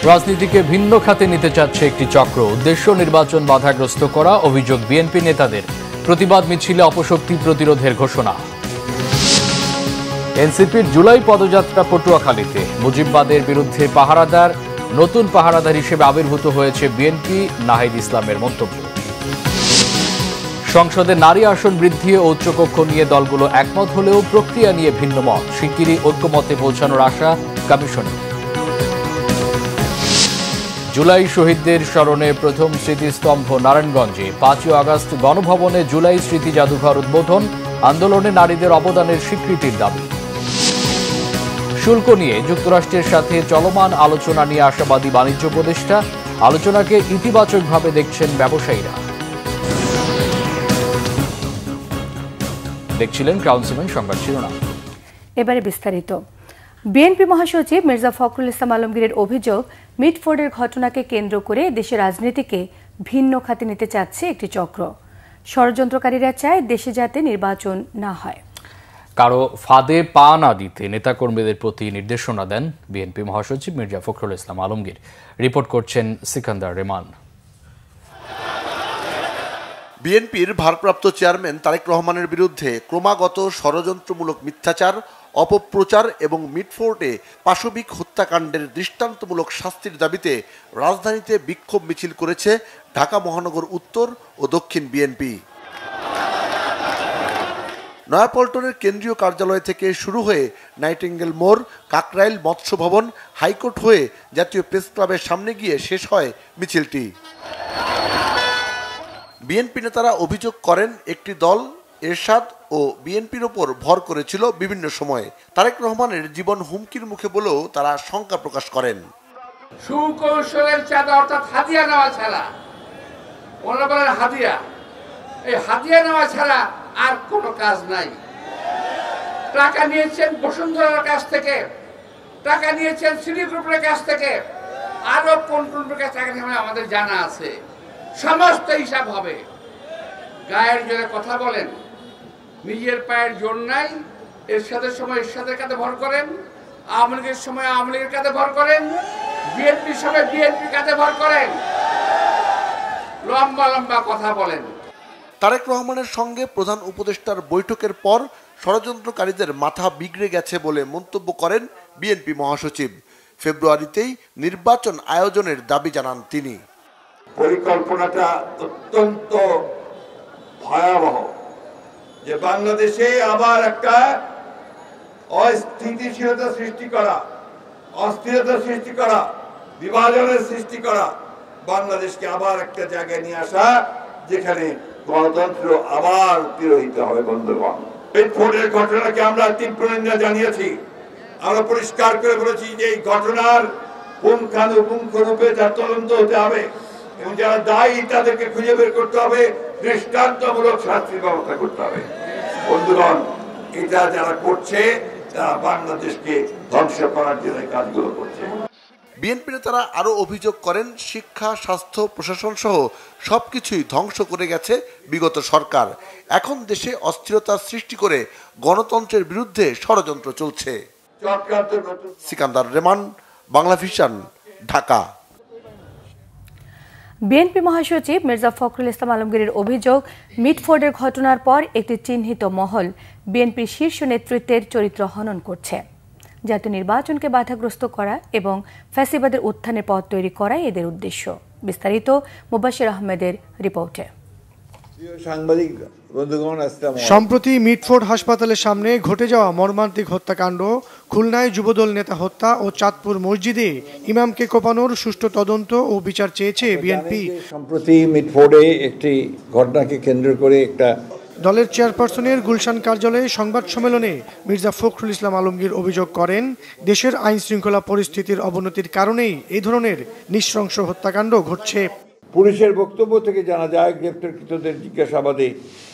রাজনীতিকে ভিন্ন খাতে নিতে চাচ্ছে একটি চক্র। উদ্দেশ্য নির্বাচন বাধাগ্রস্ত করা। অভিযোগ বিএনপি নেতাদের। প্রতিবাদ মিছিলে অপশক্তি প্রতিরোধের ঘোষণা। এনসিপির জুলাই পদযাত্রা পটুয়াখালীতে। মুজিববাদের বিরুদ্ধে পাহারাদার। নতুন পাহারাদার হিসেবে আবির্ভূত হয়েছে বিএনপি। নাহিদ ইসলামের মন্তব্য। সংসদে নারী আসন বৃদ্ধি ও উচ্চকক্ষ নিয়ে দলগুলো একমত হলেও প্রক্রিয়া নিয়ে ভিন্ন মত। শিগগিরই ঐক্যমতে পৌঁছানোর আশা কমিশনের। জুলাই শহীদদের স্মরণে প্রথম স্মৃতিস্তম্ভ নারায়ণগঞ্জে। 5ই আগস্ট গণভবনে জুলাই স্মৃতি জাদুঘর উদ্বোধন। আন্দোলনে নারীদের অবদানের স্বীকৃতির দাবি। শুল্ক নিয়ে যুক্তরাষ্ট্রের সাথে চলমান আলোচনা নিয়ে আশাবাদী বাণিজ্য উপদেষ্টা। আলোচনাকে ইতিবাচকভাবে দেখছেন ব্যবসায়ীরা। দেখছিলেন ক্রাউন সিমেন্ট সংবাদ শিরোনাম। এবারে বিস্তারিত। বিএনপি মহাসচিব মির্জা ফখরুল ইসলাম আলমগীরের অভিযোগ, মিটফোর্ডের ঘটনাকে কেন্দ্র করে দেশের রাজনীতিকে ভিন্ন খাতে নিতে চাচ্ছে একটি চক্র। ষড়যন্ত্রকারীরা চায় দেশে যাতে নির্বাচন না হয়। কারো ফাঁদে পা না দিতে নেতাকর্মীদের প্রতি নির্দেশনা দেন বিএনপি মহাসচিব মির্জা ফখরুল ইসলাম আলমগীর। রিপোর্ট করছেন সিকান্দার রেমান। বিএনপির ভারপ্রাপ্ত চেয়ারম্যান তারেক রহমানের বিরুদ্ধে ক্রমাগত ষড়যন্ত্রমূলক মিথ্যাচার, অপপ্রচার এবং মিটফোর্ডে পাশবিক হত্যাকাণ্ডের দৃষ্টান্তমূলক শাস্তির দাবিতে রাজধানীতে বিক্ষোভ মিছিল করেছে ঢাকা মহানগর উত্তর ও দক্ষিণ বিএনপি। নয়াপল্টনের কেন্দ্রীয় কার্যালয় থেকে শুরু হয়ে নাইটিঙ্গেল মোড়, কাকরাইল মৎস্য ভবন, হাইকোর্ট হয়ে জাতীয় প্রেস ক্লাবের সামনে গিয়ে শেষ হয় মিছিলটি। বিএনপি নেতারা অভিযোগ করেন, একটি দল এরশাদ ও বিএনপির ওপর ভর করেছিল বিভিন্ন সময়ে। তারেক রহমানের জীবন হুমকির মুখে বলেও তারা শঙ্কা প্রকাশ করেন। সুকৌশলের চাঁদা অর্থাৎ হাদিয়া নেওয়া ছাড়া, মনে করেন হাদিয়া, এই হাদিয়া নেওয়া ছাড়া আর কোনো কাজ নাই। টাকা নিয়েছেন বসুন্ধরার কাছ থেকে, টাকা নিয়েছেন সিটি গ্রুপের কাছ থেকে, আরো কোন কোন কাছ টাকা নিয়ে আমাদের জানা আছে। সমস্ত হিসাব হবে। গায়ের জোরে কথা বলেন, নিজের পায়ের জোর নাই। এরশাদের সময় এরশাদের কাঁধে ভর করেন, আওয়ামী লীগের সময় আওয়ামী লীগের কাঁধে ভর করেন, বিএনপির সময় বিএনপির কাঁধে ভর করেন, লম্বা লম্বা কথা বলেন। তারেক রহমানের সঙ্গে প্রধান উপদেষ্টার বৈঠকের পর ষড়যন্ত্রকারীদের মাথা বিগড়ে গেছে বলে মন্তব্য করেন বিএনপি মহাসচিব। ফেব্রুয়ারিতেই নির্বাচন আয়োজনের দাবি জানান তিনি। পরিকল্পনাটা অত্যন্ত ভয়াবহ, যে বাংলাদেশে আবার একটা অস্থিতিশীলতা সৃষ্টি করা, অস্থিরতা সৃষ্টি করা, বিভাজনের সৃষ্টি করা, বাংলাদেশকে আবার একটা জায়গায় নিয়ে আসা যেখানে গণতন্ত্র আবার তিরোহিত হবে। বন্ধুগণ, মিটফোর্ডের ঘটনাকে আমরা তীব্র নিন্দা জানিয়েছি। আমরা পরিষ্কার করে বলেছি যে এই ঘটনার পুঙ্খানুপুঙ্খ রূপে তার তদন্ত হতে হবে এবং যারা দায়ী তাদেরকে খুঁজে বের করতে হবে, দৃষ্টান্তমূলক শাস্তির ব্যবস্থা করতে হবে। বন্ধুগণ, এটা যারা করছে তারা বাংলাদেশকে ধ্বংস করার জন্য কাজগুলো করছে। বিএনপি নেতারা আরও অভিযোগ করেন, শিক্ষা, স্বাস্থ্য, প্রশাসন সহ সবকিছুই ধ্বংস করে গেছে বিগত সরকার। এখন দেশে অস্থিরতা সৃষ্টি করে গণতন্ত্রের বিরুদ্ধে ষড়যন্ত্র চলছে। সিকান্দার রেমান, বাংলা ভিশন, ঢাকা। বিএনপি মহাসচিব মির্জা ফখরুল ইসলাম আলমগীরের অভিযোগ, মিটফোর্ডের ঘটনার পর একটি চিহ্নিত মহল বিএনপির শীর্ষ নেতৃত্বের চরিত্র হনন করছে। জাতীয় নির্বাচনকে বাধাগ্রস্ত করা এবং ফ্যাসিবাদের উত্থানের পথ তৈরি করাই এদের উদ্দেশ্য। বিস্তারিত মুবাশির আহমেদের রিপোর্টে। সম্প্রতি মিটফোর্ড হাসপাতালের সামনে ঘটে যাওয়া মর্মান্তিক হত্যাকাণ্ড, খুলনায় যুবদল নেতা হত্যা ও চাঁদপুর মসজিদে ইমামকে কোপানোর সুষ্ঠু তদন্ত ও বিচার চেয়েছে বিএনপি। সম্প্রতি মিটফোর্ডে একটি ঘটনাকে কেন্দ্র করে একটা দলের চেয়ারপারসনের গুলশান কার্যালয়ে সংবাদ সম্মেলনে মির্জা ফখরুল ইসলাম আলমগীর অভিযোগ করেন, দেশের আইন শৃঙ্খলা পরিস্থিতির অবনতির কারণেই এই ধরনের নৃশংস হত্যাকাণ্ড ঘটছে। পুলিশের বক্তব্য থেকে জানা যায়, গ্রেপ্তারকৃতদের জিজ্ঞাসাবাদে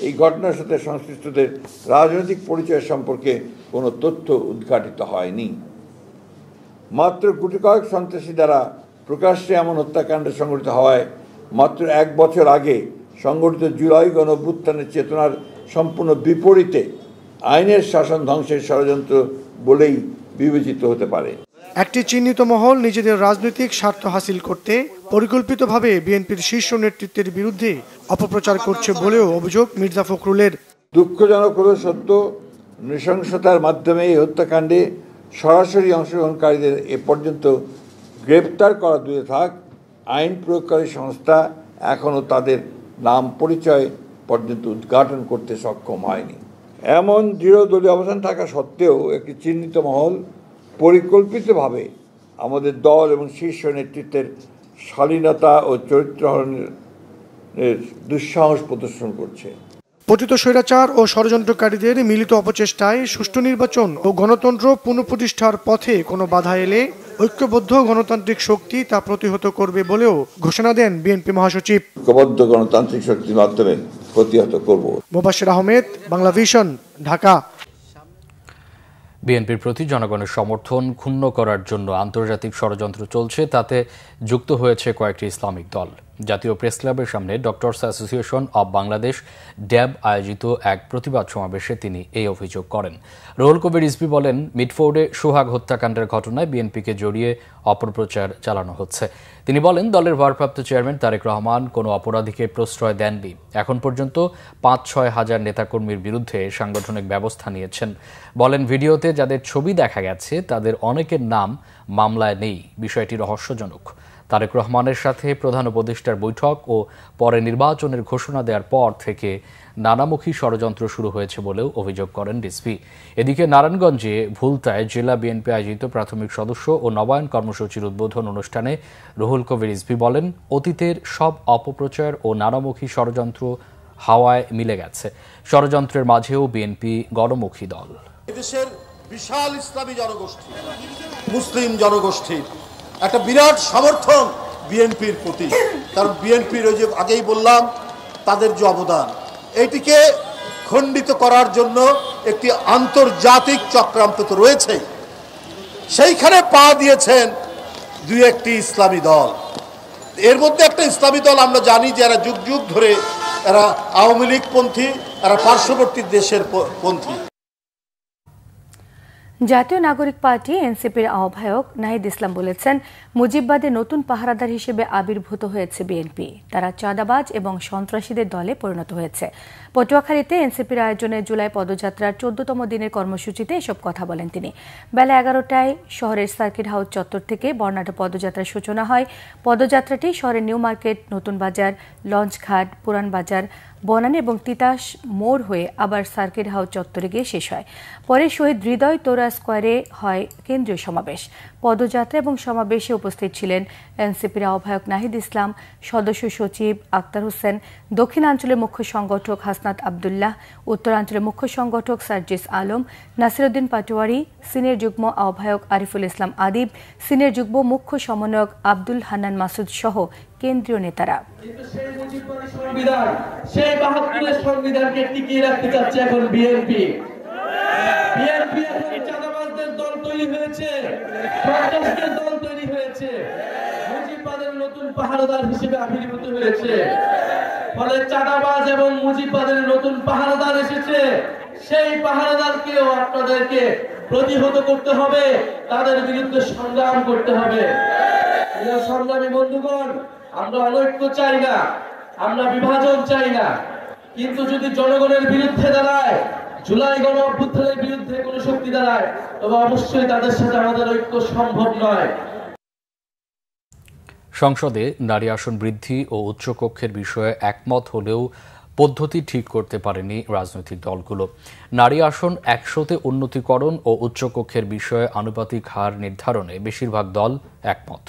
এই ঘটনার সাথে সংশ্লিষ্টদের রাজনৈতিক পরিচয় সম্পর্কে কোনো তথ্য উদ্ঘাটিত হয়নি। মাত্র গুটি কয়েক সন্ত্রাসী দ্বারা প্রকাশ্যে এমন হত্যাকাণ্ড সংঘটিত হওয়ায় মাত্র 1 বছর আগে সংগঠিত জুলাই গণঅভ্যুত্থানের চেতনার সম্পূর্ণ বিপরীতে আইনের শাসন ধ্বংসের ষড়যন্ত্র বলেই বিবেচিত হতে পারে। একটি চিহ্নিত মহল নিজেদের রাজনৈতিক স্বার্থ হাসিল করতে পরিকল্পিতভাবে বিএনপির শীর্ষ নেতৃত্বের বিরুদ্ধে অপপ্রচার করছে বলেও অভিযোগ মির্জা ফখরুলের। দুঃখজনক হলো সত্য, নৃশংসতার মাধ্যমে এই হত্যাকাণ্ডে সরাসরি অংশগ্রহণকারীদের এ পর্যন্ত গ্রেপ্তার করা দূরে থাক, আইন প্রয়োগকারী সংস্থা এখনও তাদের নাম পরিচয় পর্যন্ত উদ্ঘাটন করতে সক্ষম হয়নি। এমন দৃঢ় দলীয় অবস্থান থাকা সত্ত্বেও একটি চিহ্নিত মহল পরিকল্পিতভাবে আমাদের দল এবং শীর্ষ নেতৃত্বের শালীনতা ও চরিত্রহরণের দুঃসাহস প্রদর্শন করছে। পতিত স্বৈরাচার ও ষড়যন্ত্রকারীদের মিলিত অপচেষ্টায় সুষ্ঠু নির্বাচন ও গণতন্ত্র পুনঃপ্রতিষ্ঠার পথে কোনো বাধা এলে ঐক্যবদ্ধ গণতান্ত্রিক শক্তি তা প্রতিহত করবে বলেও ঘোষণা দেন বিএনপি মহাসচিব। ঐক্যবদ্ধ গণতান্ত্রিক শক্তির মাধ্যমে প্রতিহত করব। মোবাশ্বের আহমেদ, বাংলা ভিশন, ঢাকা। বিএনপির প্রতি জনগণের সমর্থন ক্ষুণ্ণ করার জন্য আন্তর্জাতিক ষড়যন্ত্র চলছে, তাতে যুক্ত হয়েছে কয়েকটি ইসলামিক দল। জাতীয় প্রেস ক্লাবের সামনে ডক্টরস অ্যাসোসিয়েশন অব বাংলাদেশ ড্যাব আয়োজিত এক প্রতিবাদ সমাবেশে তিনি এই অভিযোগ করেন। রুহুল কবির রিজভী বলেন, মিটফোর্ডে সোহাগ হত্যাকাণ্ডের ঘটনায় বিএনপিকে জড়িয়ে অপপ্রচার চালানো হচ্ছে। তিনি বলেন, দলের ভারপ্রাপ্ত চেয়ারম্যান তারেক রহমান কোনো অপরাধীকে প্রশ্রয় দেননি। এখন পর্যন্ত ৫-৬ হাজার নেতাকর্মীর বিরুদ্ধে সাংগঠনিক ব্যবস্থা নিয়েছেন। বলেন, ভিডিওতে যাদের ছবি দেখা গেছে তাদের অনেকের নাম মামলায় নেই। বিষয়টি রহস্যজনক। তারেক রহমানের সাথে প্রধান উপদেষ্টার বৈঠক ও পরে নির্বাচনের ঘোষণা দেওয়ার পর থেকে নানামুখী ষড়যন্ত্র শুরু হয়েছে বলেও অভিযোগ করেন রিজভী। এদিকে নারায়ণগঞ্জে ভুলতায় জেলা বিএনপি আয়োজিত প্রাথমিক সদস্য ও নবায়ন কর্মসূচির উদ্বোধন অনুষ্ঠানে রুহুল কবির রিজভী বলেন, অতীতের সব অপপ্রচার ও নানামুখী ষড়যন্ত্র হাওয়ায় মিলে গেছে। ষড়যন্ত্রের মাঝেও বিএনপি গণমুখী দল। এদেশের বিশাল ইসলামী জনগোষ্ঠী, মুসলিম জনগোষ্ঠীর একটা বিরাট সমর্থন বিএনপির প্রতি। কারণ বিএনপির ওই যে আগেই বললাম তাদের যে অবদান, এটিকে খণ্ডিত করার জন্য একটি আন্তর্জাতিক চক্রান্ত তো রয়েছে। সেইখানে পা দিয়েছেন দুই একটি ইসলামী দল। এর মধ্যে একটা ইসলামী দল আমরা জানি যে এরা যুগ যুগ ধরে এরা আওয়ামী লীগ পন্থী, এরা পার্শ্ববর্তী দেশের পন্থী। জাতীয় নাগরিক পার্টি এনসিপির আহ্বায়ক নাহিদ ইসলাম বলেছেন, মুজিববাদে নতুন পাহারাদার হিসেবে আবির্ভূত হয়েছে বিএনপি। তারা চাঁদাবাজ এবং সন্ত্রাসীদের দলে পরিণত হয়েছে। পটুয়াখালীতে এনসিপির আয়োজনে জুলাই পদযাত্রার 14তম দিনের কর্মসূচিতে এসব কথা বলেন তিনি। বেলা 11টায় শহরের সার্কিট হাউস চত্বর থেকে বর্ণাঢ্য পদযাত্রার সূচনা হয়। পদযাত্রাটি শহরের নিউ মার্কেট, নতুন বাজার, লঞ্চঘাট, পুরান বাজার, বনানী এবং তিতাস মোড় হয়ে আবার সার্কিট হাউস চত্বরে গিয়ে শেষ হয়। পরে শহীদ হৃদয় তোরা স্কোয়ারে হয় কেন্দ্রীয় সমাবেশ। পদযাত্রা এবং সমাবেশে উপস্থিত ছিলেন এনসিপির আহ্বায়ক নাহিদ ইসলাম, সদস্য সচিব আক্তার হোসেন, দক্ষিণাঞ্চলের মুখ্য সংগঠক হাসনাত আবদুল্লাহ, উত্তরাঞ্চলের মুখ্য সংগঠক সার্জিস আলম, নাসিরউদ্দিন পাটোয়ারি, সিনিয়র যুগ্ম আহ্বায়ক আরিফুল ইসলাম আদিব, সিনিয়র যুগ্ম মুখ্য সমন্বয়ক আব্দুল হান্নান মাসুদ সহ কেন্দ্রীয় নেতারা। সেই ৭২-এর সংবিধানকে টিকিয়ে রাখতে চাচ্ছে এখন বিএনপি। বিএনপি এখন চাঁদাবাজদের দল তৈরি হয়েছে, সন্ত্রাসীদের দল তৈরি হয়েছে, মুজিববাদের নতুন পাহারাদার হিসেবে আবির্ভূত হয়েছে। ফলে চাঁদাবাজ এবং মুজিববাদের নতুন পাহারাদার এসেছে। সেই পাহারাদারকেও আপনাদেরকে প্রতিহত করতে হবে, তাদের বিরুদ্ধে সংগ্রাম করতে হবে। সংগ্রামী বন্ধুগণ, আমরা অনৈক্য চাই না, আমরা বিভাজন চাই না, কিন্তু যদি জনগণের বিরুদ্ধে দাঁড়ায়, জুলাই গণ অভ্যুত্থানের বিরুদ্ধে কোনো শক্তি দাঁড়ায়, তবে অবশ্যই তাদের সাথে আমাদের ঐক্য সম্ভব নয়। সংসদে নারী আসন বৃদ্ধি ও উচ্চকক্ষের বিষয়ে একমত হলেও পদ্ধতি ঠিক করতে পারেনি রাজনৈতিক দলগুলো। নারী আসন ১০০-তে উন্নতিকরণ ও উচ্চকক্ষের বিষয়ে আনুপাতিক হার নির্ধারণে বেশিরভাগ দল একমত।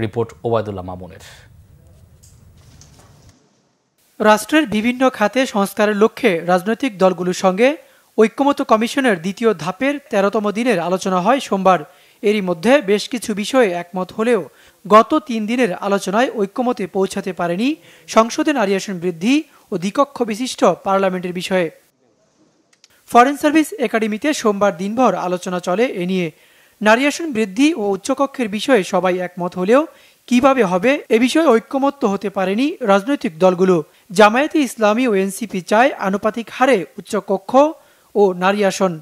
রিপোর্ট ওবায়দুল্লাহ মামুনের। রাষ্ট্রের বিভিন্ন খাতে সংস্কারের লক্ষ্যে রাজনৈতিক দলগুলোর সঙ্গে ঐক্যমত্য কমিশনের দ্বিতীয় ধাপের ১৩তম দিনের আলোচনা হয় সোমবার। এরই মধ্যে বেশ কিছু বিষয়ে একমত হলেও গত ৩ দিনের আলোচনায় ঐক্যমতে পৌঁছাতে পারেনি সংসদে নারী আসন বৃদ্ধি ও দ্বিকক্ষ বিশিষ্ট পার্লামেন্টের বিষয়ে। ফরেন সার্ভিস একাডেমিতে সোমবার দিনভর আলোচনা চলে এ নিয়ে। নারী আসন বৃদ্ধি ও উচ্চকক্ষের বিষয়ে সবাই একমত হলেও কিভাবে হবে এ বিষয়ে ঐক্যমত্য হতে পারেনি রাজনৈতিক দলগুলো। জামায়াতে ইসলামী ও এনসিপি চায় আনুপাতিক হারে উচ্চকক্ষ ও নারী আসন।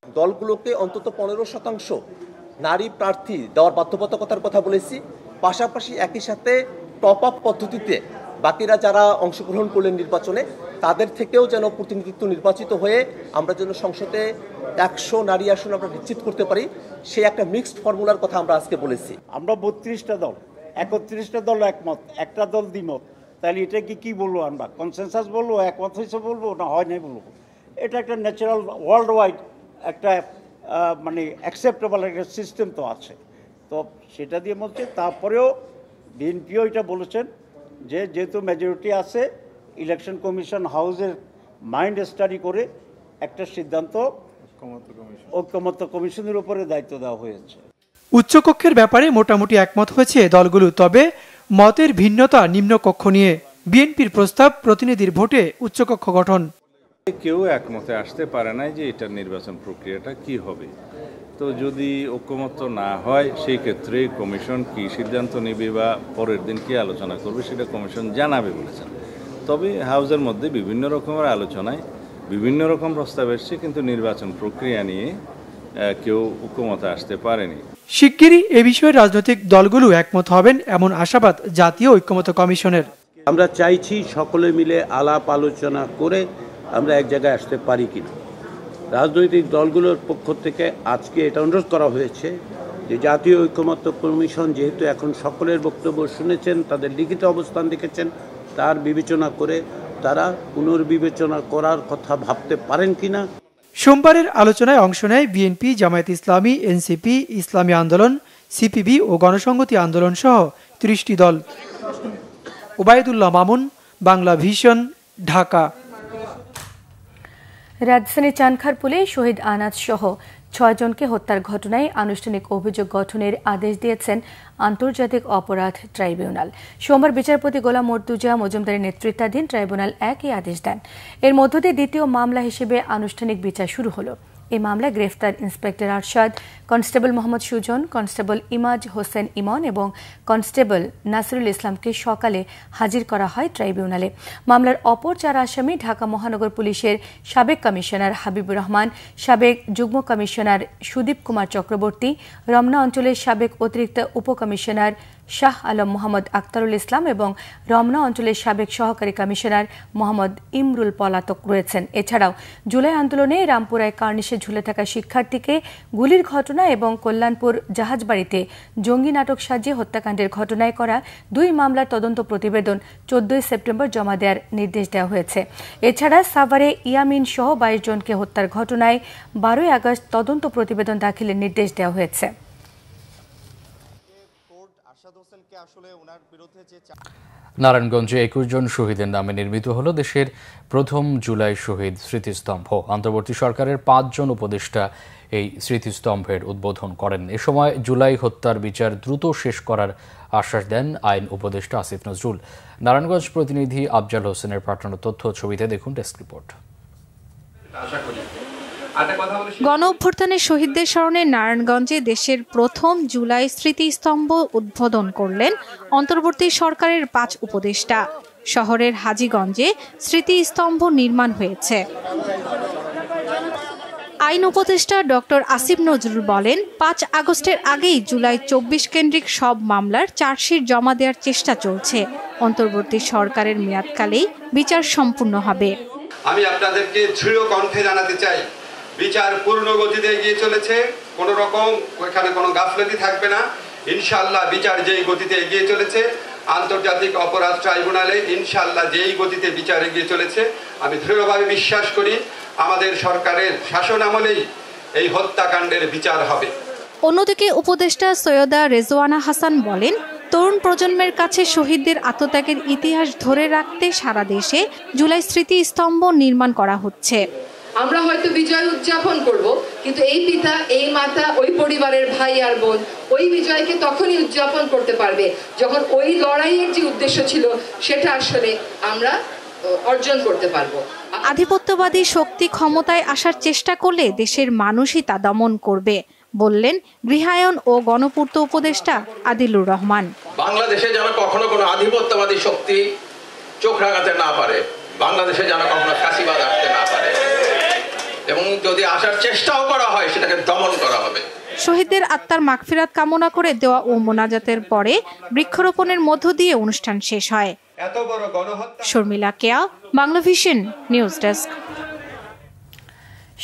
দলগুলোকে অন্তত 15% নারী প্রার্থী দেওয়ার বাধ্যবাধকতার কথা বলেছি, পাশাপাশি একই সাথে টপ আপ পদ্ধতিতে বাকিরা যারা অংশগ্রহণ করলেন নির্বাচনে তাদের থেকেও যেন প্রতিনিধিত্ব নির্বাচিত হয়ে আমরা যেন সংসদে 100 নারী আসন আমরা নিশ্চিত করতে পারি, সেই একটা মিক্সড ফর্মুলার কথা আমরা আজকে বলেছি। আমরা 32টা দল, 31টা দল একমত, একটা দল দ্বিমত, তাহলে এটা কি বলবো আমরা? কনসেনসাস বলবো, একমত হয়েছে বলবো, না হয় নাই বলবো? এটা একটা ন্যাচারাল ওয়ার্ল্ড ওয়াইড একটা মানে অ্যাকসেপ্টেবল একটা সিস্টেম তো আছে, তো সেটা দিয়ে বলছে। তারপরেও বিএনপিও এটা বলেছেন যে যেহেতু মেজরিটি আছে, ইলেকশন কমিশন হাউসের মাইন্ড স্টাডি করে একটা সিদ্ধান্ত ঐক্যমত্য কমিশনের উপরে দায়িত্ব দেওয়া হয়েছে। উচ্চকক্ষের ব্যাপারে মোটামুটি একমত হয়েছে দলগুলো, তবে মতের ভিন্নতা নিম্নকক্ষ নিয়ে। বিএনপির প্রস্তাব প্রতিনিধির ভোটে উচ্চকক্ষ গঠন। কেউ একমতে আসতে পারে না যে এটার নির্বাচন প্রক্রিয়াটা কি হবে। তো যদি ঐক্যমত্য না হয় সেই ক্ষেত্রে কমিশন কি সিদ্ধান্ত নেবে বা পরের দিন কি আলোচনা করবে সেটা কমিশন জানাবে বলেছেন। তবে হাউসের মধ্যে বিভিন্ন রকমের আলোচনায় বিভিন্ন রকম প্রস্তাব এসছে, কিন্তু নির্বাচন প্রক্রিয়া নিয়ে কেউ ঐক্যমতে আসতে পারেনি। শিগগিরই এ বিষয়ে রাজনৈতিক দলগুলো একমত হবেন এমন আশাবাদ জাতীয় ঐক্যমত্য কমিশনের। আমরা চাইছি সকলে মিলে আলাপ আলোচনা করে আমরা এক জায়গায় আসতে পারি কিনা। রাজনৈতিক দলগুলোর পক্ষ থেকে আজকে এটা অনুরোধ করা হয়েছে যে জাতীয় ঐক্যমত্য কমিশন যেহেতু এখন সকলের বক্তব্য শুনেছেন, তাদের লিখিত অবস্থান দেখেছেন, তার বিবেচনা করে তারা পুনর্বিবেচনা করার কথা ভাবতে পারেন কিনা। সোমবারের আলোচনায় অংশ নেয় বিএনপি, জামায়াত ইসলামী, এনসিপি, ইসলামী আন্দোলন, সিপিবি ও গণসংহতি আন্দোলন সহ 30টি দল। ওবায়দুল্লাহ মামুন, বাংলা ভিশন, ঢাকা। রাজধানী চানখারপুলে শহীদ আনাজ সহ 6 জনকে হত্যার ঘটনায় আনুষ্ঠানিক অভিযোগ গঠনের আদেশ দিয়েছেন আন্তর্জাতিক অপরাধ ট্রাইব্যুনাল। সোমবার বিচারপতি গোলাম মর্তুজা মজুমদারের নেতৃত্বাধীন ট্রাইব্যুনাল একই আদেশ দেন। এর মধ্য দিয়ে দ্বিতীয় মামলা হিসেবে আনুষ্ঠানিক বিচার শুরু হলো। এই মামলায় গ্রেফতার inspector Arshad, constable Mohammad Sujan, constable Imaj Hossain Emon এবং কনস্টেবল নাসিরুল ইসলামকে সকালে হাজির করা হয় ট্রাইব্যুনালে। মামলার অপর 4 আসামি ঢাকা মহানগর পুলিশের সাবেক কমিশনার হাবিবুর রহমান, সাবেক যুগ্ম কমিশনার সুদীপ কুমার চক্রবর্তী, রমনা অঞ্চলের সাবেক অতিরিক্ত উপকমিশনার শাহ আলম মোহাম্মদ আক্তারুল ইসলাম এবং রমনা অঞ্চলের সাবেক সহকারী কমিশনার মোহাম্মদ ইমরুল পলাতক রয়েছেন। এছাড়াও জুলাই আন্দোলনে রামপুরায় কার্নিশে ঝুলে থাকা শিক্ষার্থীকে গুলির ঘটনা এবং কল্যাণপুর জাহাজবাড়িতে জঙ্গি নাটক সাজিয়ে হত্যাকাণ্ডের ঘটনায় করা 2 মামলার তদন্ত প্রতিবেদন 14 সেপ্টেম্বর জমা দেওয়ার নির্দেশ দেওয়া হয়েছে। এছাড়া সাভারে ইয়ামিন সহ 22 জনকে হত্যার ঘটনায় 12 আগস্ট তদন্ত প্রতিবেদন দাখিলের নির্দেশ দেওয়া হয়েছে। নারায়ণগঞ্জে 21 জন শহীদের নামে নির্মিত হল দেশের প্রথম জুলাই শহীদ স্মৃতিস্তম্ভ। অন্তর্বর্তী সরকারের 5 জন উপদেষ্টা এই স্মৃতিস্তম্ভের উদ্বোধন করেন। এ সময় জুলাই হত্যার বিচার দ্রুত শেষ করার আশ্বাস দেন আইন উপদেষ্টা আসিফ নজরুল। নারায়ণগঞ্জ প্রতিনিধি আফজাল হোসেনের পাঠানো তথ্য ছবিতে দেখুন ডেস্ক রিপোর্ট। গণ অভ্যুত্থানের শহীদদের স্মরণে নারায়ণগঞ্জে দেশের প্রথম জুলাই স্মৃতিস্তম্ভ উদ্বোধন করলেন অন্তর্বর্তী সরকারের 5 উপদেষ্টা। শহরের হাজীগঞ্জে স্মৃতিস্তম্ভ নির্মাণ হয়েছে। আইন উপদেষ্টা ডক্টর আসিফ নজরুল বলেন, 5 আগস্টের আগেই জুলাই 24 কেন্দ্রিক সব মামলার চার্জশিট জমা দেওয়ার চেষ্টা চলছে। অন্তর্বর্তী সরকারের মেয়াদকালেই বিচার সম্পূর্ণ হবে। আমি আপনাদেরকে দৃঢ় কণ্ঠে জানাতে চাই, বিচার পূর্ণ গতিতে এগিয়ে চলেছে। কোনো রকম ওইখানে কোনো গাফলতি থাকবে না। ইনশাআল্লাহ বিচার যেই গতিতে এগিয়ে চলেছে, আন্তর্জাতিক অপরাধ ট্রাইব্যুনালে ইনশাআল্লাহ যেই গতিতে বিচার এগিয়ে চলেছে, আমি দৃঢ়ভাবে বিশ্বাস করি আমাদের সরকারের শাসন আমলেই এই হত্যাকাণ্ডের বিচার হবে। অন্যদিকে উপদেষ্টা সৈয়দা রেজওয়ানা হাসান বলেন, তরুণ প্রজন্মের কাছে শহীদদের আত্মত্যাগের ইতিহাস ধরে রাখতে সারা দেশে জুলাই স্মৃতিস্তম্ভ নির্মাণ করা হচ্ছে। আমরা হয়তো বিজয় উদযাপন করব, কিন্তু এই পিতা, এই মাতা, ওই পরিবারের ভাই আর বোন ওই বিজয়কে তখনই উদযাপন করতে পারবে যখন ওই লড়াইয়ের যে উদ্দেশ্য ছিল সেটা আসলে আমরা অর্জন করতে পারবো। আধিপত্যবাদী শক্তি ক্ষমতায় আসার চেষ্টা করলে দেশের মানুষই তা দমন করবে বললেন গৃহায়ন ও গণপূর্ত উপদেষ্টা আদিলুর রহমান। বাংলাদেশে যেন কখনো কোনো আধিপত্যবাদী শক্তি চোখ রাঙাতে না পারে, বাংলাদেশে যেন কখনো ফাঁসিবাদ আসতে না পারে, এবং যদি আসার চেষ্টাও করা হয় সেটাকে দমন করা হবে। শহীদদের আত্মার মাগফিরাত কামনা করে দেওয়া ও মোনাজাতের পরে বৃক্ষরোপণের মধ্য দিয়ে অনুষ্ঠান শেষ হয়। শর্মিলা কেয়া, বাংলাভিশন নিউজ ডেস্ক।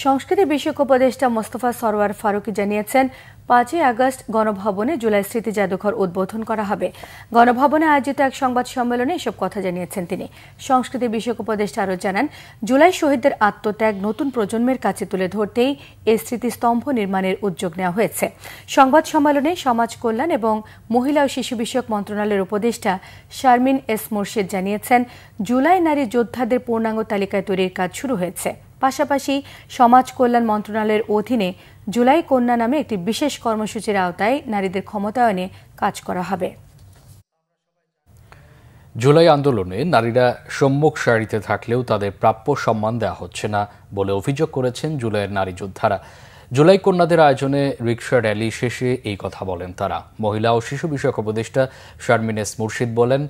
সংস্কৃতি বিষয়ক উপদেষ্টা মোস্তফা সরওয়ার ফারুকী জানিয়েছেন, 5ই আগস্ট গণভবনে জুলাই স্মৃতি জাদুঘর উদ্বোধন করা হবে। গণভবনে আয়োজিত এক সংবাদ সম্মেলনে এসব কথা জানিয়েছেন তিনি। সংস্কৃতি বিষয়ক উপদেষ্টা আরও জানান, জুলাই শহীদদের আত্মত্যাগ নতুন প্রজন্মের কাছে তুলে ধরতেই এই স্মৃতিস্তম্ভ নির্মাণের উদ্যোগ নেওয়া হয়েছে। সংবাদ সম্মেলনে সমাজ কল্যাণ এবং মহিলা ও শিশু বিষয়ক মন্ত্রণালয়ের উপদেষ্টা শারমিন এস মুর্শিদ জানিয়েছেন, জুলাই নারী যোদ্ধাদের পূর্ণাঙ্গ তালিকায় তৈরির কাজ শুরু হয়েছে। পাশাপাশি সমাজ কল্যাণ মন্ত্রণালয়ের অধীনে জুলাই কন্যা নামে একটি বিশেষ কর্মসূচির আওতায় নারীদের ক্ষমতায়নে কাজ করা হবে। জুলাই আন্দোলনে নারীরা সম্মুখ সারিতে থাকলেও তাদের প্রাপ্য সম্মান দেওয়া হচ্ছে না বলে অভিযোগ করেছেন জুলাইয়ের নারী যোদ্ধারা। জুলাই কন্যাদের আয়োজনে রিকশা র্যালি শেষে এই কথা বলেন তারা। মহিলা ও শিশু বিষয়ক উপদেষ্টা শারমিন এস মুর্শিদ বলেন,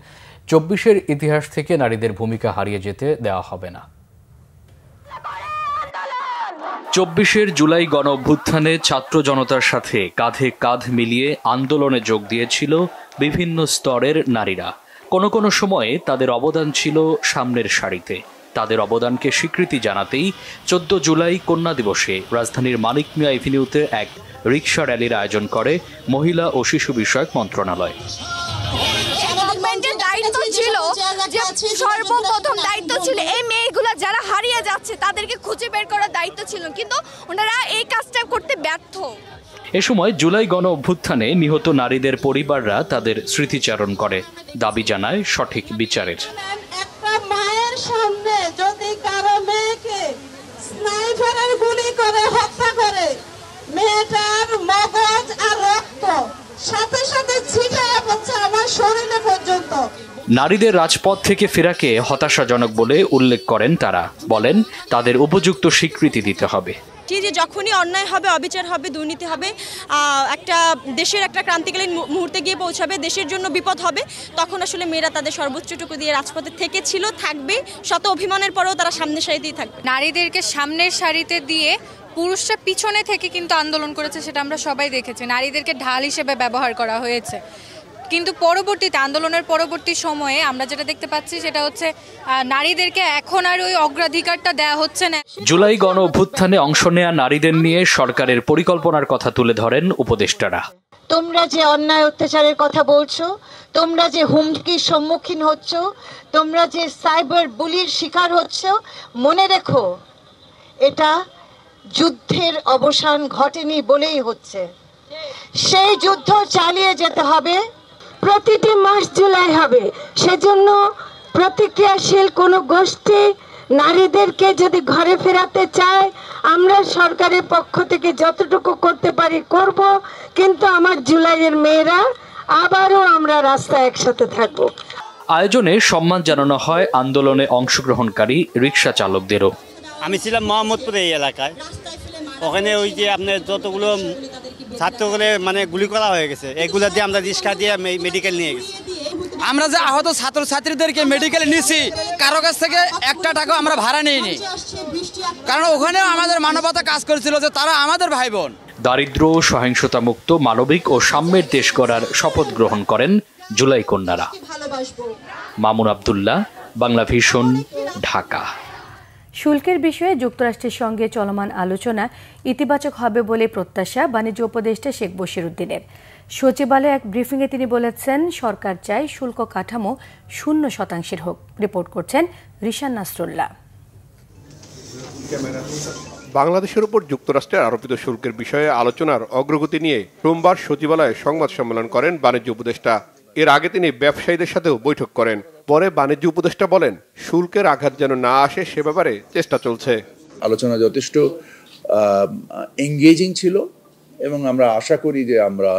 24-এর ইতিহাস থেকে নারীদের ভূমিকা হারিয়ে যেতে দেওয়া হবে না। 24-এর জুলাই গণ অভ্যুত্থানে ছাত্র জনতার সাথে কাঁধে কাঁধ মিলিয়ে আন্দোলনে যোগ দিয়েছিল বিভিন্ন স্তরের নারীরা। কোনো কোনো সময়ে তাদের অবদান ছিল সামনের সারিতে। তাদের অবদানকে স্বীকৃতি জানাতেই 14 জুলাই কন্যা দিবসে রাজধানীর মানিক মিয়া এভিনিউতে এক রিকশা র্যালির আয়োজন করে মহিলা ও শিশু বিষয়ক মন্ত্রণালয়। সর্বপ্রথম দায়িত্ব ছিল এই মেয়েগুলো যারা হারিয়ে যাচ্ছে তাদেরকে খুঁজে বের করার দায়িত্ব ছিল, কিন্তু ওনারা এই কাজটা করতে ব্যর্থ। এ সময় জুলাই গণ অভ্যুত্থানে নিহত নারীদের পরিবাররা তাদের স্মৃতিচারণ করে, দাবি জানায় সঠিক বিচারের। একটা মায়ের সামনে যদি কারো মেয়েকে স্নাইপারের গুলি করে হত্যা করে, মেয়েটার মগজ আর রক্ত সাথে সাথে ছিটায় পড়ছে আমার শরীরে পর্যন্ত। নারীদের রাজপথ থেকে ফেরাকে হতাশাজনক বলে উল্লেখ করেন তারা। বলেন, তাদের উপযুক্ত স্বীকৃতি দিতে হবে। যে যখনই অন্যায় হবে, অবিচার হবে, দুর্নীতি হবে, একটা দেশের একটা ক্রান্তিকালীন মুহূর্তে গিয়ে পৌঁছাবে, দেশের জন্য বিপদ হবে, তখন আসলে মেয়েরা তাদের সর্বোচ্চটুকু দিয়ে রাজপথে থেকে ছিল, থাকবে। শত অভিমানের পরেও তারা সামনের সারিতেই থাকবে। নারীদেরকে সামনের সারিতে দিয়ে পুরুষরা পিছনে থেকে কিন্তু আন্দোলন করেছে, সেটা আমরা সবাই দেখেছি। নারীদেরকে ঢাল হিসেবে ব্যবহার করা হয়েছে। কিন্তু পরবর্তীতে আন্দোলনের পরবর্তী সময়ে আমরা যেটা দেখতে পাচ্ছি সেটা হচ্ছে নারীদেরকে এখন আর ওই অগ্রাধিকারটা দেওয়া হচ্ছে না। জুলাই গণ অভ্যুত্থানে অংশ নেয়া নারীদের নিয়ে সরকারের পরিকল্পনার কথা তুলে ধরেন উপদেষ্টারা। তোমরা যে অন্যায় অত্যাচারের কথা বলছো, তোমরা যে হুমকির সম্মুখীন হচ্ছ, তোমরা যে সাইবার বুলির শিকার হচ্ছ, মনে রেখো এটা যুদ্ধের অবসান ঘটেনি বলেই হচ্ছে। সেই যুদ্ধ চালিয়ে যেতে হবে। প্রতিটি মাস জুলাই হবে, সেজন্য প্রতিক্রিয়াশীল কোনো গোষ্ঠী নারীদেরকে যদি ঘরে ফেরাতে চায়, আমরা সরকারের পক্ষ থেকে যতটুকু করতে পারি করব, কিন্তু আমার জুলাইয়ের মেয়েরা আবারও আমরা রাস্তায় একসাথে থাকব। আয়োজনে সম্মান জানানো হয় আন্দোলনে অংশগ্রহণকারী রিকশা চালকদেরও। আমি ছিলাম মোহাম্মদপুর এই এলাকায়, ওখানে ওই যে আপনার যতগুলো ছাত্রগুলো মানে গুলি করা হয়ে গেছে, এগুলো দিয়ে আমরা রিক্সা দিয়ে মেডিকেল নিয়ে গেছি। আমরা যে আহত ছাত্রছাত্রীদেরকে মেডিকেলে নিছি, কারো কাছ থেকে একটা টাকা আমরা ভাড়া নিইনি, কারণ ওখানেও আমাদের মানবতা কাজ করেছিল যে তারা আমাদের ভাই বোন। দারিদ্র, সহিংসতা মুক্ত, মানবিক ও সাম্যের দেশ গড়ার শপথ গ্রহণ করেন জুলাই কন্যারা। মামুন আব্দুল্লাহ, বাংলাভিশন, ঢাকা। শুল্কের বিষয়ে যুক্তরাষ্ট্রের সঙ্গে চলমান আলোচনা ইতিবাচক হবে বলে প্রত্যাশা বাণিজ্য উপদেষ্টা শেখ বশিরউদ্দিনের। সচিবালয়ে এক ব্রিফিংয়ে তিনি বলেছেন, সরকার চায় শুল্ক কাঠামো 0% হোক। রিপোর্ট করছেন রিশান নাসরুল্লাহ। বাংলাদেশের উপর যুক্তরাষ্ট্রের আরোপিত শুল্কের বিষয়ে আলোচনার অগ্রগতি নিয়ে সোমবার সচিবালয়ে সংবাদ সম্মেলন করেন বাণিজ্য উপদেষ্টা। এর আগে তিনি ব্যবসায়ীদের সাথেও বৈঠক করেন। পরে বাণিজ্য উপদেষ্টা বলেন, শুল্কের আঘাত যেন না আসে সে ব্যাপারে চেষ্টা চলছে। আলোচনা যথেষ্ট এঙ্গেজিং ছিল এবং আমরা আশা করি যে আমরা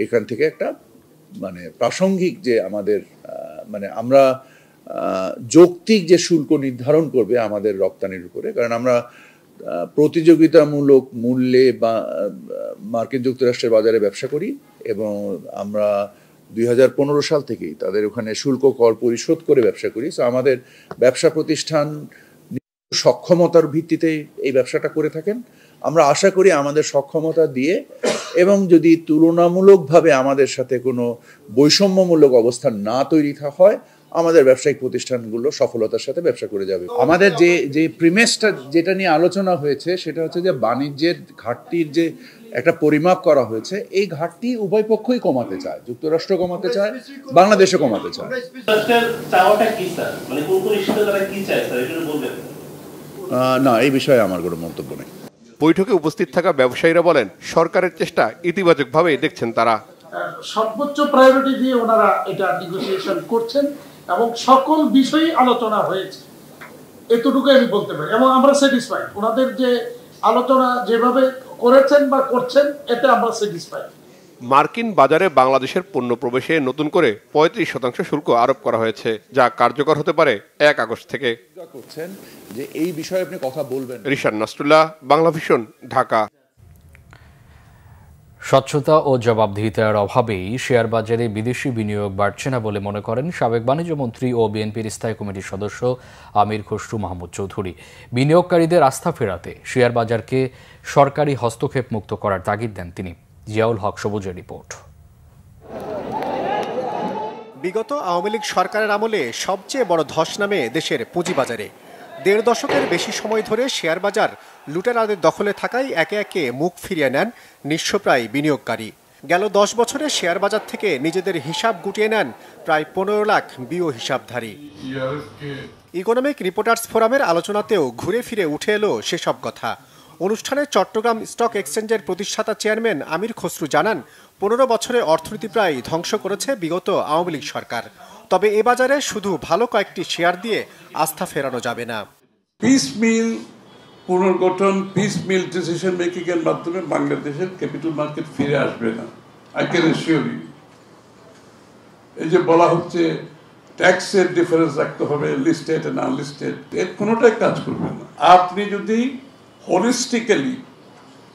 এখান থেকে একটা মানে প্রাসঙ্গিক যে আমাদের মানে আমরা যৌক্তিক যে শুল্ক নির্ধারণ করবে আমাদের রপ্তানির উপরে, কারণ আমরা প্রতিযোগিতামূলক মূল্যে বা মার্কিন যুক্তরাষ্ট্রের বাজারে ব্যবসা করি এবং আমরা 2015 সাল থেকেই তাদের ওখানে শুল্ক কর পরিশোধ করে ব্যবসা করি। সো আমাদের ব্যবসা প্রতিষ্ঠান সক্ষমতার ভিত্তিতে এই ব্যবসাটা করে থাকেন। আমরা আশা করি আমাদের সক্ষমতা দিয়ে এবং যদি তুলনামূলকভাবে আমাদের সাথে কোনো বৈষম্যমূলক অবস্থান না তৈরি হয়, আমাদের ব্যবসায়িক প্রতিষ্ঠানগুলো সফলতার সাথে ব্যবসা করে যাবে। আমাদের যে প্রিমিসটা যেটা নিয়ে আলোচনা হয়েছে সেটা হচ্ছে যে বাণিজ্যের ঘাটতির যে একটা পরিমাপ করা হয়েছে, এই ঘাটতি উভয় পক্ষই কমাতে চায়, যুক্তরাষ্ট্র কমাতে চায়, বাংলাদেশও কমাতে চায়। না, এই বিষয়ে আমার কোনো মন্তব্য নেই। বৈঠকে উপস্থিত থাকা ব্যবসায়ীরা বলেন, সরকারের চেষ্টা ইতিবাচকভাবে দেখছেন তারা। সর্বোচ্চ প্রায়োরিটি দিয়ে ওনারা এটা নেগোসিয়েশন করছেন এবং সকল বিষয়ে আলোচনা হয়েছে, এতটুকু আমি বলতে পারি। এবং আমরা স্যাটিসফাইড, ওনাদের যে আলোচনা যেভাবে করেছেন বা করছেন, এতে আমরা স্যাটিসফাইড। মার্কিন বাজারে বাংলাদেশের পণ্য প্রবেশে নতুন করে 35% শুল্ক আরোপ করা হয়েছে, যা কার্যকর হতে পারে 1 আগস্ট থেকে। যে এই বিষয়ে আপনি কথা বলবেন। রিশান নাসরুল্লাহ, বাংলা ভিশন, ঢাকা। স্বচ্ছতা ও জবাবদিহিতার অভাবেই শেয়ার বাজারে বিদেশি বিনিয়োগ বাড়ছে না বলে মনে করেন সাবেক বাণিজ্য মন্ত্রী ও বিএনপির স্থায়ী কমিটির সদস্য আমির খসরু মাহমুদ চৌধুরী। বিনিয়োগকারীদের আস্থা ফেরাতে শেয়ার বাজারকে সরকারি হস্তক্ষেপ মুক্ত করার তাগিদ দেন তিনি। জিয়াউল হক সবুজের রিপোর্ট। বিগত আওয়ামী লীগ সরকারের আমলে সবচেয়ে বড় ধস নামে দেশের পুঁজিবাজারে। 1.5 দশকের বেশি সময় ধরে শেয়ার বাজার লুটেরাদের দখলে থাকায় একে একে মুখ ফিরিয়ে নেন নিঃস্বপ্রায় বিনিয়োগকারী। গেল 10 বছরে শেয়ার বাজার থেকে নিজেদের হিসাব গুটিয়ে নেন প্রায় 15 লাখ বিও হিসাবধারী। ইকোনমিক রিপোর্টার্স ফোরামের আলোচনাতেও ঘুরে ফিরে উঠে এলো সেসব কথা। অনুষ্ঠানে চট্টগ্রাম স্টক এক্সচেঞ্জের প্রতিষ্ঠাতা চেয়ারম্যান আমির খসরু জানান, 15 বছরে অর্থনীতি প্রায় ধ্বংস করেছে বিগত আওয়ামী লীগ সরকার। তবে এ বাজারে শুধু ভালো কয়েকটি শেয়ার দিয়ে আস্থা ফেরানো যাবে না। পিসমিল পুনর্গঠন, পিসমিল ডিসিশন মেকিং এর মাধ্যমে বাংলাদেশের ক্যাপিটাল মার্কেট ফিরে আসবে না। I can assure you. এই যে বলা হচ্ছে ট্যাক্সের ডিফারেন্স রাখতে হবে, লিস্টেড এন্ড আনলিস্টেড, এর কোনোটাই কাজ করবে না। আপনি যদি হোলিস্টিক্যালি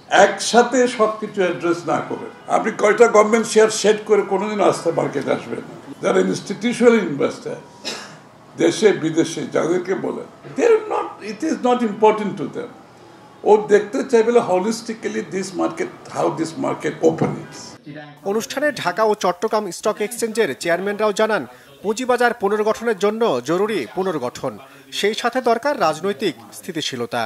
একসাথে সবকিছু অ্যাড্রেস না করেন, আপনি কয়টা গভর্নমেন্ট শেয়ার সেট করে কোনোদিন আস্থা মার্কেট আসবে না। যারা ইনস্টিটিউশনাল ইনভেস্টার দেশে বিদেশে যাদেরকে বলেন, it is not important to them. ও দেখতে চাইবে holistically this market, how this market openings. অনুষ্ঠানে ঢাকা ও চট্টগ্রাম স্টক এক্সচেঞ্জের চেয়ারম্যানরাও জানান, পুঁজিবাজার পুনর্গঠনের জন্য জরুরি পুনর্গঠন, সেই সাথে দরকার রাজনৈতিক স্থিতিশীলতা।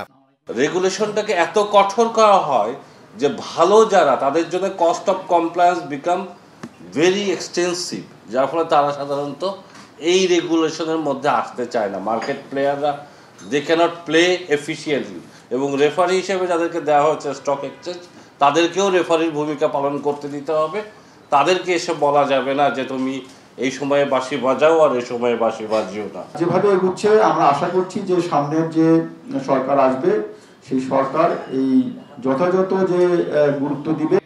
রেগুলেশনটাকে এত কঠোর করা হয় যে ভালো যারা, তাদের জন্য cost of compliance become very extensive, যার ফলে তারা সাধারণত এই রেগুলেশনের মধ্যে আসতে চায় না। মার্কেট প্লেয়াররা দে ক্যানট প্লে এফিসিয়েন্টলি, এবং রেফারি হিসেবে যাদেরকে দেওয়া হচ্ছে স্টক এক্সচেঞ্জ, তাদেরকেও রেফারির ভূমিকা পালন করতে দিতে হবে। তাদেরকে এসে বলা যাবে না যে তুমি এই সময়ে বাঁশি বাজাও আর এই সময়ে বাঁশি বাজিও না। যেভাবে এগুচ্ছে, আমরা আশা করছি যে সামনের যে সরকার আসবে সেই সরকার এই যথাযথ যে গুরুত্ব দিবে।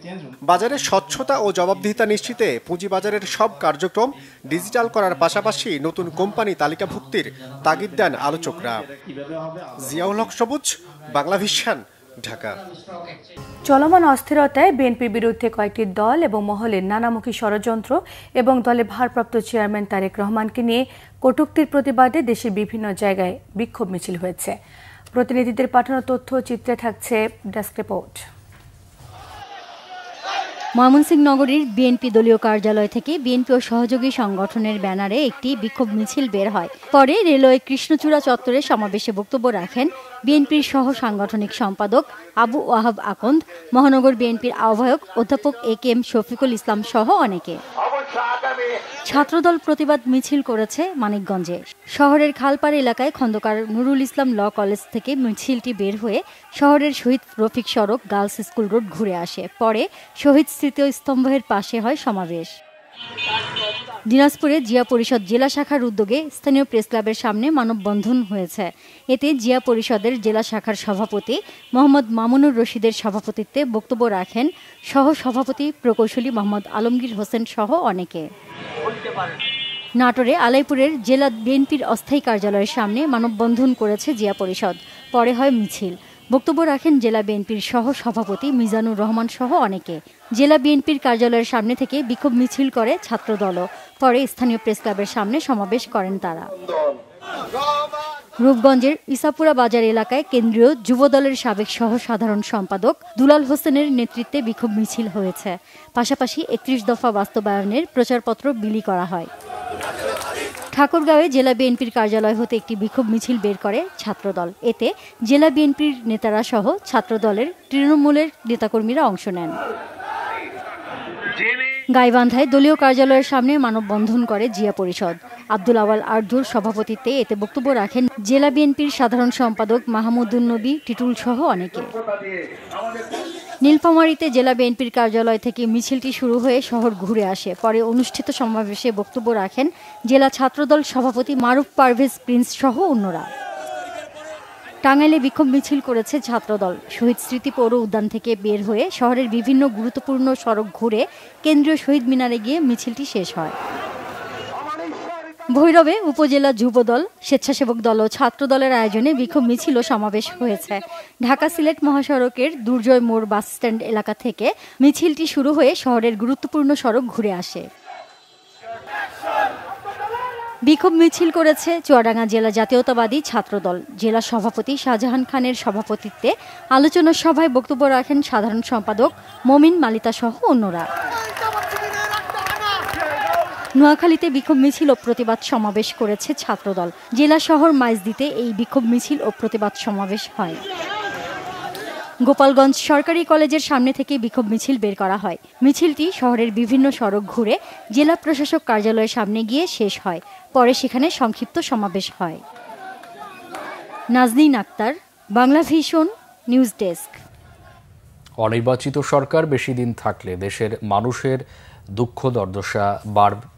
বাজারে স্বচ্ছতা ও জবাবদিহিতা নিশ্চিতে পুঁজিবাজারের সব কার্যক্রম ডিজিটাল করার পাশাপাশি নতুন কোম্পানি তালিকাভুক্তির তাগিদ দেন আলোচকরা। জিয়াউল হক সবুজ, বাংলা ভিশন, ঢাকা। চলমান অস্থিরতায় বিএনপির বিরুদ্ধে কয়েকটি দল এবং মহলের নানামুখী ষড়যন্ত্র এবং দলের ভারপ্রাপ্ত চেয়ারম্যান তারেক রহমানকে নিয়ে কটূক্তির প্রতিবাদে দেশের বিভিন্ন জায়গায় বিক্ষোভ মিছিল হয়েছে। প্রতিনিধিদের পাঠানো তথ্য চিত্রে থাকছে ডেস্ক রিপোর্ট। ময়মনসিংহ নগরীর বিএনপি দলীয় কার্যালয় থেকে বিএনপি ও সহযোগী সংগঠনের ব্যানারে একটি বিক্ষোভ মিছিল বের হয়। পরে রেলওয়ে কৃষ্ণচূড়া চত্বরে সমাবেশে বক্তব্য রাখেন বিএনপির সহ সাংগঠনিক সম্পাদক আবু ওয়াহাব আকন্দ, মহানগর বিএনপির আহ্বায়ক অধ্যাপক এ.কে.এম. শফিকুল ইসলাম সহ অনেকে। ছাত্রদল প্রতিবাদ মিছিল করেছে মানিকগঞ্জে। শহরের খালপাড় এলাকায় খন্দকার নুরুল ইসলাম ল কলেজ থেকে মিছিলটি বের হয়ে শহরের শহীদ রফিক সড়ক, গার্লস স্কুল রোড ঘুরে আসে। পরে শহীদ স্মৃতিস্তম্ভের পাশে হয় সমাবেশ। দিনাজপুরে জিয়া পরিষদ জেলা শাখার উদ্যোগে স্থানীয় প্রেস ক্লাবের সামনে মানববন্ধন হয়েছে। এতে জিয়া পরিষদের জেলা শাখার সভাপতি মোহাম্মদ মামুনুর রশিদের সভাপতিত্বে বক্তব্য রাখেন সহ সভাপতি প্রকৌশলী মোহাম্মদ আলমগীর হোসেন সহ অনেকে। নাটোরে আলাইপুরের জেলা বিএনপির অস্থায়ী কার্যালয়ের সামনে মানববন্ধন করেছে জিয়া পরিষদ। পরে হয় মিছিল। বক্তব্য রাখেন জেলা বিএনপির সহ সভাপতি মিজানুর রহমান সহ অনেকে। জেলা বিএনপির কার্যালয়ের সামনে থেকে বিক্ষোভ মিছিল করে ছাত্রদলও। পরে স্থানীয় প্রেস ক্লাবের সামনে সমাবেশ করেন তারা। রূপগঞ্জের ইসাপুরা বাজার এলাকায় কেন্দ্রীয় যুবদলের সাবেক সহ সাধারণ সম্পাদক দুলাল হোসেনের নেতৃত্বে বিক্ষোভ মিছিল হয়েছে। পাশাপাশি ৩১ দফা বাস্তবায়নের প্রচারপত্র বিলি করা হয়। ঠাকুরগাঁওয়ে জেলা বিএনপির কার্যালয় হতে একটি বিক্ষোভ মিছিল বের করে ছাত্রদল। এতে জেলা বিএনপির নেতারা সহ ছাত্রদলের তৃণমূলের নেতাকর্মীরা অংশ নেন। গাইবান্ধায় দলীয় কার্যালয়ের সামনে মানববন্ধন করে জিয়া পরিষদ। আব্দুল আওয়াল আরজুর সভাপতিত্বে এতে বক্তব্য রাখেন জেলা বিএনপির সাধারণ সম্পাদক মাহমুদুন নবী টিটুল সহ অনেকে। নীলফামারীতে জেলা বিএনপির কার্যালয় থেকে মিছিলটি শুরু হয়ে শহর ঘুরে আসে। পরে অনুষ্ঠিত সমাবেশে বক্তব্য রাখেন জেলা ছাত্রদল সভাপতি মারুফ পারভেজ প্রিন্স সহ অন্যরা। টাঙ্গাইলে বিক্ষোভ মিছিল করেছে ছাত্রদল। শহীদ স্মৃতি পৌর উদ্যান থেকে বের হয়ে শহরের বিভিন্ন গুরুত্বপূর্ণ সড়ক ঘুরে কেন্দ্রীয় শহীদ মিনারে গিয়ে মিছিলটি শেষ হয়। ভৈরবে উপজেলা যুবদল, স্বেচ্ছাসেবক দল ও ছাত্রদলের আয়োজনে বিক্ষোভ মিছিল ও সমাবেশ হয়েছে। ঢাকা সিলেট মহাসড়কের দুর্জয় মোড় বাসস্ট্যান্ড এলাকা থেকে মিছিলটি শুরু হয়ে শহরের গুরুত্বপূর্ণ সড়ক ঘুরে আসে। বিক্ষোভ মিছিল করেছে চুয়াডাঙ্গা জেলা জাতীয়তাবাদী ছাত্রদল। জেলা সভাপতি শাহজাহান খানের সভাপতিত্বে আলোচনা সভায় বক্তব্য রাখেন সাধারণ সম্পাদক মমিন মালিতা সহ অন্যরা। নোয়াখালীতে বিক্ষোভ মিছিল ও প্রতিবাদ সমাবেশ করেছে ছাত্রদল। জেলা শহর মাইজদীতে এই বিক্ষোভ মিছিল ও প্রতিবাদ সমাবেশ হয়। গোপালগঞ্জ সরকারি কলেজের সামনে থেকে বিক্ষোভ মিছিল বের করা হয়। মিছিলটি শহরের বিভিন্ন সড়ক ঘুরে জেলা প্রশাসক কার্যালয়ের সামনে গিয়ে শেষ হয়। পরে সেখানে সংক্ষিপ্ত সমাবেশ হয়। Nazneen Akter, Bangla Vision, news desk. অনির্বাচিত সরকার বেশি দিন থাকলে দেশের মানুষের দুঃখ দুর্দশা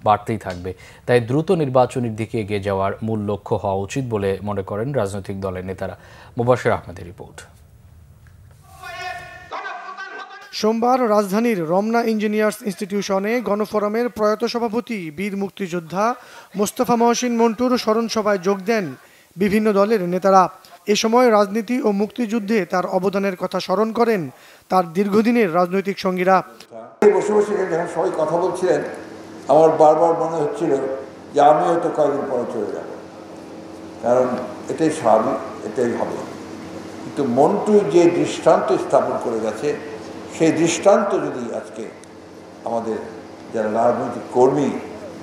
বাড়তেই থাকবে। তাই দ্রুত নির্বাচনের দিকে এগিয়ে যাওয়ার মূল লক্ষ্য হওয়া উচিত বলে মনে করেন রাজনৈতিক দলের নেতারা। মুবাশির আহমেদের রিপোর্ট। সোমবার রাজধানীর রমনা ইঞ্জিনিয়ার্স ইনস্টিটিউশনে গণফোরামের প্রয়াত সভাপতি বীর মুক্তিযোদ্ধা মোস্তফা মহসিন মন্টুর স্মরণ সভায় যোগ দেন বিভিন্ন দলের নেতারা। এ সময় রাজনীতি ও মুক্তিযুদ্ধে তার অবদানের কথা স্মরণ করেন তার দীর্ঘদিনের রাজনৈতিক সঙ্গীরা। বসে বসে যখন সবাই কথা বলছিলেন, আমার বারবার মনে হচ্ছিল যে আমি হয়তো কয়েকদিন পরে চলে যাব, কারণ এটাই স্বাভাবিক, এটাই হবে। কিন্তু মন্টু যে দৃষ্টান্ত স্থাপন করে গেছে, সেই দৃষ্টান্ত যদি আজকে আমাদের যারা রাজনৈতিক কর্মী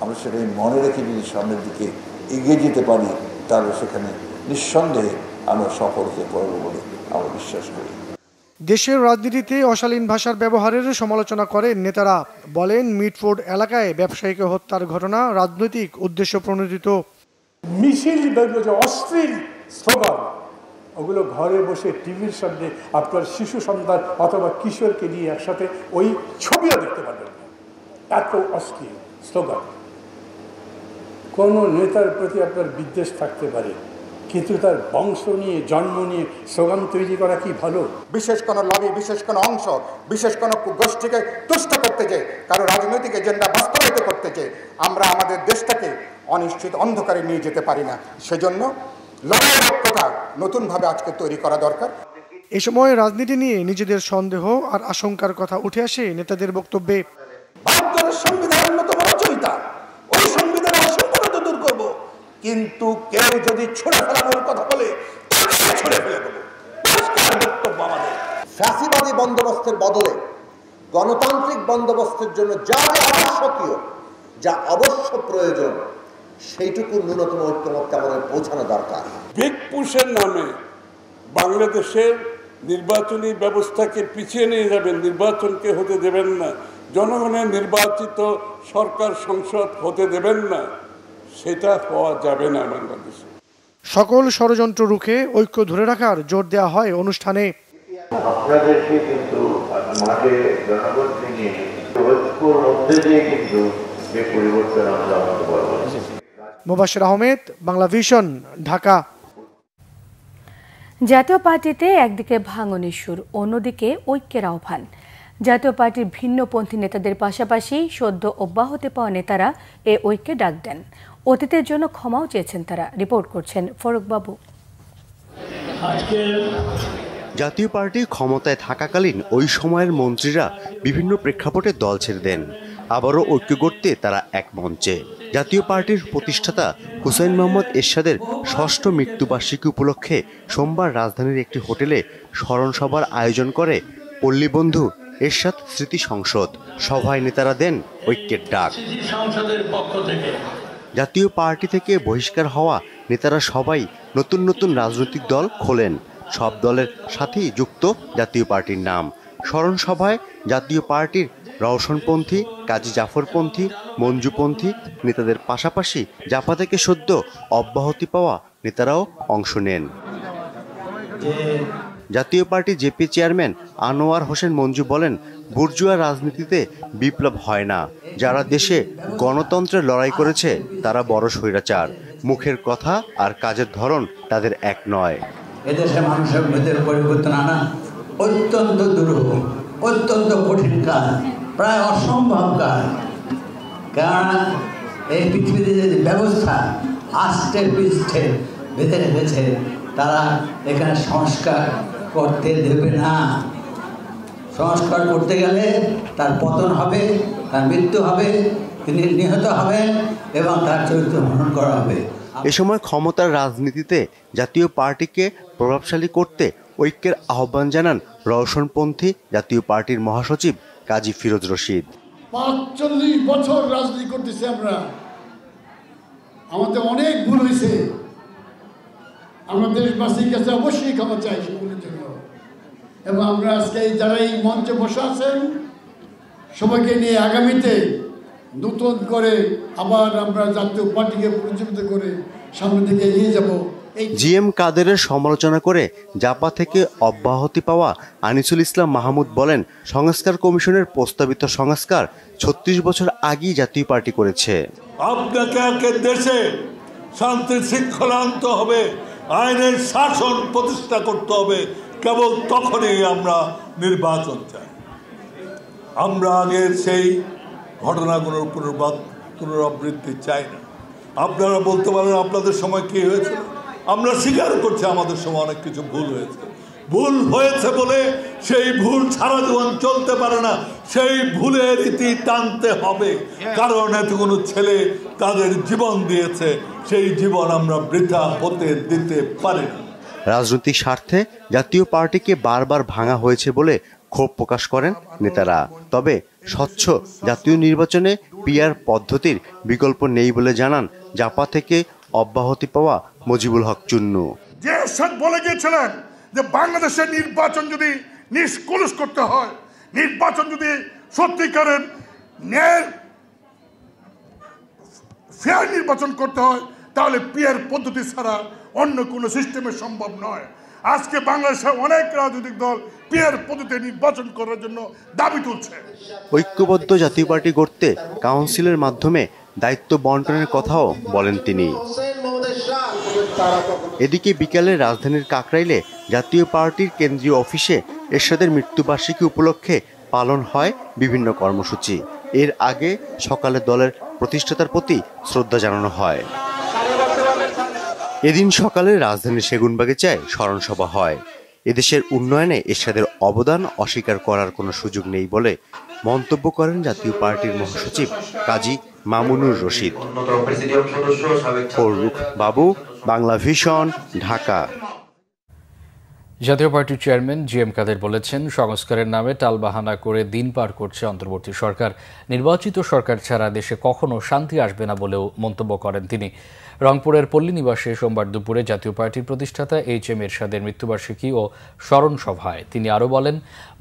আমরা সেটাই মনে রেখে যদি সামনের দিকে এগিয়ে যেতে পারি, তাহলে সেখানে নিঃসন্দেহে আমরা সফল হতে পারব বলে আমরা বিশ্বাস করি। দেশের রাজনীতিতে অশালীন ভাষার ব্যবহারের সমালোচনা করেন নেতারা। বলেন মিটফোর্ড এলাকায় ব্যবসায়ীকে হত্যার ঘটনা রাজনৈতিক উদ্দেশ্য প্রণোদিত। মিছিল দেখলো যে অশ্লীল স্লোগান, ওগুলো ঘরে বসে টিভির সামনে আপনার শিশু সন্তান অথবা কিশোরকে নিয়ে একসাথে ওই ছবিও দেখতে পারবেন না, এত অশ্লীল স্লোগান। কোনো নেতার প্রতি আপনার বিদ্বেষ থাকতে পারে, কিন্তু তার বংশ নিয়ে জন্ম নিয়ে স্লোগান তৈরি করা কি ভালো? বিশেষ কোনো লবি, বিশেষ কোনো অংশ, বিশেষ কোনো গোষ্ঠীকে তুষ্ট করতে চাই, কারো রাজনৈতিক এজেন্ডা বাস্তবায়িত করতে চাই, আমরা আমাদের দেশটাকে অনিশ্চিত অন্ধকারে নিয়ে যেতে পারি না। সেজন্য লড়াইয়ের ঐক্যতা নতুনভাবে আজকে তৈরি করা দরকার। এ সময় রাজনীতি নিয়ে নিজেদের সন্দেহ আর আশঙ্কার কথা উঠে আসে নেতাদের বক্তব্যে। ভারতের সংবিধানের মতো রচয়িতা, ওই সংবিধানের অসম্পূর্ণ তো দূর করবো, কিন্তু কেউ যদি ছুঁড়ে ফেলানোর কথা বলে ছুঁড়ে ফেলে দেবো। বক্তব্য আমাদের ফ্যাসিবাদী বন্দোবস্তের বদলে গণতান্ত্রিক বন্দোবস্তের জন্য যা যা আবশ্যকীয়, যা অবশ্য প্রয়োজন, সেইটুকু ন্যূনতম ঐক্যমত্যে আমাদের পৌঁছানো দরকার। বিগ পুশের নামে বাংলাদেশের নির্বাচনী ব্যবস্থাকে পিছিয়ে নিয়ে যাবেন, নির্বাচনকে হতে দেবেন না, জনগণের নির্বাচিত সরকার সংসদ হতে দেবেন না, সেটা হওয়া যাবে না বাংলাদেশে। সকল ষড়যন্ত্র রুখে ঐক্য ধরে রাখার জোর দেওয়া হয় অনুষ্ঠানে। আপনাদেরকে কিন্তু মাঠে জনগণকে নিয়ে ঐক্যর মধ্যে দিয়ে কিন্তু যে পরিবর্তন আমরা আনতে পারবো। মুবাশির আহমেদ, বাংলা ভিশন, ঢাকা। জাতীয় পার্টিতে একদিকে ভাঙনের সুর, অন্যদিকে ঐক্যের আহ্বান। জাতীয় পার্টির ভিন্নপন্থী নেতাদের পাশাপাশি সদ্য অব্যাহতি পাওয়া নেতারা এ ঐক্যে ডাক দেন। অতীতের জন্য ক্ষমাও চেয়েছেন তারা। রিপোর্ট করছেন ফারুক বাবু। জাতীয় পার্টি ক্ষমতায় থাকাকালীন ওই সময়ের মন্ত্রীরা বিভিন্ন প্রেক্ষাপটে দল ছেড়ে দেন। আবারও ঐক্য গড়তে তারা এক মঞ্চে। জাতীয় পার্টির প্রতিষ্ঠাতা হুসাইন মোহাম্মদ এরশাদের ষষ্ঠ মৃত্যুবার্ষিকী উপলক্ষে সোমবার রাজধানীর একটি হোটেলে স্মরণ সভার আয়োজন করে পল্লীবন্ধু এরশাদ স্মৃতি সংসদ। সভায় নেতারা দেন ঐক্যের ডাক। জাতীয় পার্টি থেকে বহিষ্কার হওয়া নেতারা সবাই নতুন নতুন রাজনৈতিক দল খোলেন। সব দলের সাথেই যুক্ত জাতীয় পার্টির নাম। স্মরণ সভায় জাতীয় পার্টির রওশনপন্থী, কাজী জাফরপন্থী, মঞ্জুপন্থী নেতাদের পাশাপাশি জাপা থেকে সদ্য অব্যাহতি পাওয়া নেতারাও অংশ নেন। জাতীয় party JP chairman Anwar Hossain Manju বলেন, বুর্জুয়া রাজনীতিতে বিপ্লব হয় না। যারা দেশে গণতন্ত্রের লড়াই করেছে তারা বড় স্বৈরাচার। মুখের কথা আর কাজের ধরন তাদের এক নয়। এদেশে মানুষের ভেতরে পরিবর্তন আনা অত্যন্ত দুরূহ, অত্যন্ত কঠিন কাজ, প্রায় অসম্ভব কাজ। কেননা এই পৃথিবীতে যে ব্যবস্থা আস্তে পৃষ্ঠে বেঁধে রেখেছে, তারা এখানে সংস্কার করতে দেবে না। সংস্কার করতে গেলে তার পতন হবে, তার মৃত্যু হবে, তিনি নিহত হবেন এবং তার চরিত্র হনন করা হবে। এ সময় ক্ষমতার রাজনীতিতে জাতীয় পার্টিকে প্রভাবশালী করতে ঐক্যের আহ্বান জানান রওশনপন্থী জাতীয় পার্টির মহাসচিব কাজী ফিরোজ রশিদ। ৪৫ বছর রাজনীতি করতেছি আমরা, আমাদের অনেক ভুল হয়েছে। আমরা দেশবাসীর কাছে অবশ্যই ক্ষমা চাই সেগুলোর জন্য। এবং আমরা আজকে যারা এই মঞ্চে বসে আছেন সবাইকে নিয়ে আগামীতে নতুন করে আবার আমরা জাতীয় পার্টিকে পুনর্জীবিত করে সামনের দিকে এগিয়ে যাব। জিএম কাদেরের সমালোচনা করে জাপা থেকে অব্যাহতি পাওয়া আনিসুল ইসলাম মাহমুদ বলেন, সংস্কার কমিশনের প্রস্তাবিত সংস্কার ৩৬ বছর আগেই জাতীয় পার্টি করেছে। আপনাকে দেশে শান্তি শৃঙ্খলা আনতে হবে, আইনের শাসন প্রতিষ্ঠা করতে হবে। কেবল তখনই আমরা নির্বাচন চাই। আমরা আগের সেই ঘটনাগুলোর পুনরাবৃত্তি চাই না। আপনারা বলতে পারেন আপনাদের সময় কি হয়েছিল, আমরা স্বীকার করছি আমাদের সময় অনেক কিছু ভুল হয়েছে। ভুল হয়েছে বলে সেই ভুল সারা জীবন চলতে পারে না, সেই ভুলের ইতি টানতে হবে। কারণ এতগুলো ছেলে তাদের জীবন দিয়েছে, সেই জীবন আমরা বৃথা হতে দিতে পারি না। রাজনৈতিক স্বার্থে জাতীয় পার্টিকে বারবার ভাঙা হয়েছে বলে ক্ষোভ প্রকাশ করেন নেতারা। তবে স্বচ্ছ জাতীয় নির্বাচনে পিআর পদ্ধতির বিকল্প নেই বলে জানান জাপা থেকে অব্যাহতি পাওয়া মজিবুল হক চুন্নু। যে এরশাদ বলে গিয়েছিলেন যে বাংলাদেশের নির্বাচন যদি নিষ্কলুষ করতে হয়, নির্বাচন যদি সত্যিকারের ন্যায় ফেয়ার নির্বাচন করতে হয়, তাহলে পিআর পদ্ধতি ছাড়া অন্য কোনো সিস্টেমে সম্ভব নয়। আজকে বাংলাদেশে অনেক রাজনৈতিক দল পিআর পদ্ধতি নির্বাচন করার জন্য দাবি তুলছে। ঐক্যবদ্ধ জাতীয় পার্টি গড়তে কাউন্সিলের মাধ্যমে দায়িত্ব বন্টনের কথাও বলেন তিনি। এদিকে বিকালে রাজধানীর কাকরাইলে জাতীয় পার্টির কেন্দ্রীয় অফিসে এরশাদের মৃত্যুবার্ষিকী উপলক্ষে পালন হয় বিভিন্ন কর্মসূচি। এর আগে সকালে দলের প্রতিষ্ঠাতার প্রতি শ্রদ্ধা জানানো হয়। এদিন সকালে রাজধানীর সেগুনবাগিচায় স্মরণ সভা হয়। এদেশের উন্নয়নে এরশাদের অবদান অস্বীকার করার কোনো সুযোগ নেই বলে মন্তব্য করেন জাতীয় পার্টির মহাসচিব কাজী মামুনুর রশিদ। ফররুখ বাবু, বাংলা ভিশন, ঢাকা। জাতীয় পার্টির চেয়ারম্যান জিএম কাদের বলেছেন, সংস্কারের নামে টালবাহানা করে দিন পার করছে অন্তর্বর্তী সরকার। নির্বাচিত সরকার ছাড়া দেশে কখনো শান্তি আসবে না বলেও মন্তব্য করেন তিনি। রংপুরের পল্লী নিবাসে সোমবার দুপুরে জাতীয় পার্টির প্রতিষ্ঠাতা এইচ.এম. এরশাদের মৃত্যুবার্ষিকী ও স্মরণ সভায় তিনি আরও বলেন,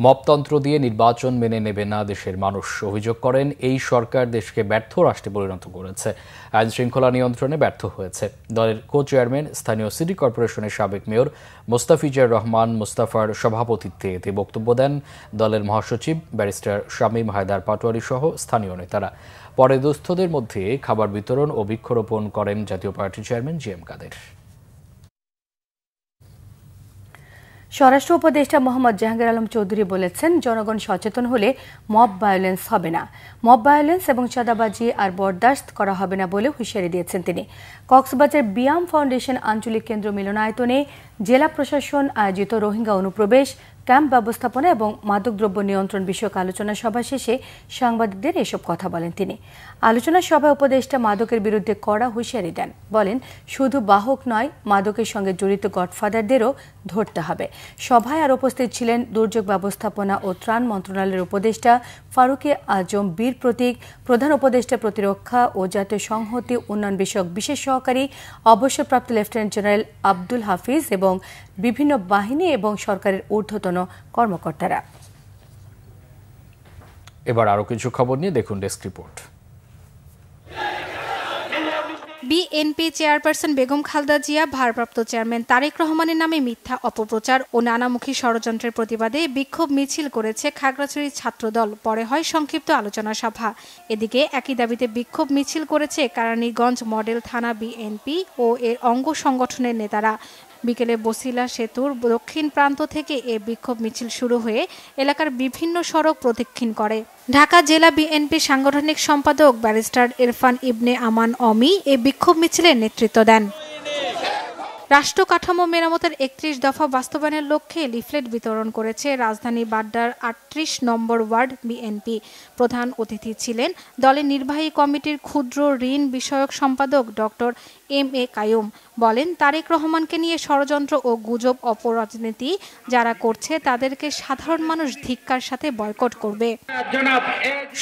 মপতন্ত্র দিয়ে নির্বাচন মেনে নেবে না দেশের মানুষ। অভিযোগ করেন, এই সরকার দেশকে ব্যর্থ রাষ্ট্রে পরিণত করেছে, আইন শৃঙ্খলা নিয়ন্ত্রণে ব্যর্থ হয়েছে। দলের কো চেয়ারম্যান স্থানীয় সিটি কর্পোরেশনের সাবেক মেয়র মোস্তাফিজুর রহমান মোস্তাফার সভাপতিত্বে এতে বক্তব্য দেন দলের মহাসচিব ব্যারিস্টার শামীম হায়দার পাটোয়ারি সহ স্থানীয় নেতারা। পরে দুস্থদের মধ্যে খাবার বিতরণ ও বৃক্ষরোপণ করেন জাতীয় পার্টির চেয়ারম্যান জিএম কাদের। স্বরাষ্ট্র উপদেষ্টা মোহাম্মদ জাহাঙ্গীর আলম চৌধুরী বলেছেন, জনগণ সচেতন হলে মব ভায়োলেন্স হবে না। মব ভায়োলেন্স এবং চাঁদাবাজি আর বরদাস্ত করা হবে না বলে হুঁশিয়ারি দিয়েছেন তিনি। কক্সবাজার বিয়াম ফাউন্ডেশন আঞ্চলিক কেন্দ্র মিলনায়তনে জেলা প্রশাসন আয়োজিত রোহিঙ্গা অনুপ্রবেশ, ক্যাম্প ব্যবস্থাপনা এবং মাদকদ্রব্য নিয়ন্ত্রণ বিষয়ক আলোচনা সভা শেষে সাংবাদিকদের এসব কথা বলেন তিনি। আলোচনা সভায় উপদেষ্টা মাদকের বিরুদ্ধে কড়া হুঁশিয়ারি দেন। বলেন, শুধু বাহক নয়, মাদকের সঙ্গে জড়িত গডফাদারদেরও ধরতে হবে। সভায় আর উপস্থিত ছিলেন দুর্যোগ ব্যবস্থাপনা ও ত্রাণ মন্ত্রণালয়ের উপদেষ্টা ফারুকে আজম, বীর প্রতীক, প্রধান উপদেষ্টা প্রতিরক্ষা ও জাতীয় সংহতি উন্নয়ন বিষয়ক বিশেষ সহকারী অবসরপ্রাপ্ত লেফটেন্যান্ট জেনারেল আব্দুল হাফিজ এবং বিভিন্ন বাহিনী এবং সরকারের ঊর্ধ্বতন কর্মকর্তারা। এবার আরো কিছু খবর নিয়ে দেখুন desk report. BNP chairperson Begum Khaleda Zia ভারপ্রাপ্ত চেয়ারম্যান তারেক রহমানের নামে মিথ্যা অপপ্রচার ও নানামুখী ষড়যন্ত্রের প্রতিবাদে বিক্ষোভ মিছিল করেছে খাগড়াছড়ির ছাত্রদল। পরে হয় সংক্ষিপ্ত আলোচনা সভা। এদিকে একই দাবিতে বিক্ষোভ মিছিল করেছে কেরানীগঞ্জ মডেল থানা বিএনপি ও এর অঙ্গ সংগঠনের নেতারা। বিকেলে বসিলা সেতুর দক্ষিণ প্রান্ত থেকে এ বিক্ষোভ মিছিল শুরু হয়ে এলাকার বিভিন্ন সড়ক প্রদক্ষিণ করে। ঢাকা জেলা বিএনপি সাংগঠনিক সম্পাদক ব্যারিস্টার ইরফান ইবনে আমান অমি এ বিক্ষোভ মিছিলের নেতৃত্ব দেন। রাষ্ট্র কাঠামো মেরামতের ৩১ দফা বাস্তবায়নের লক্ষ্যে লিফলেট বিতরণ করেছে রাজধানী বাড্ডার ৩৮ নম্বর ওয়ার্ড বিএনপি। প্রধান অতিথি ছিলেন দলের নির্বাহী কমিটির ক্ষুদ্র ঋণ বিষয়ক সম্পাদক ডক্টর এম.এ. কাইয়ুম। বলেন, তারেক রহমানকে নিয়ে ষড়যন্ত্র ও গুজব অপরাজনীতি যারা করছে তাদেরকে সাধারণ মানুষ ধিক্কার সাথে বয়কট করবে।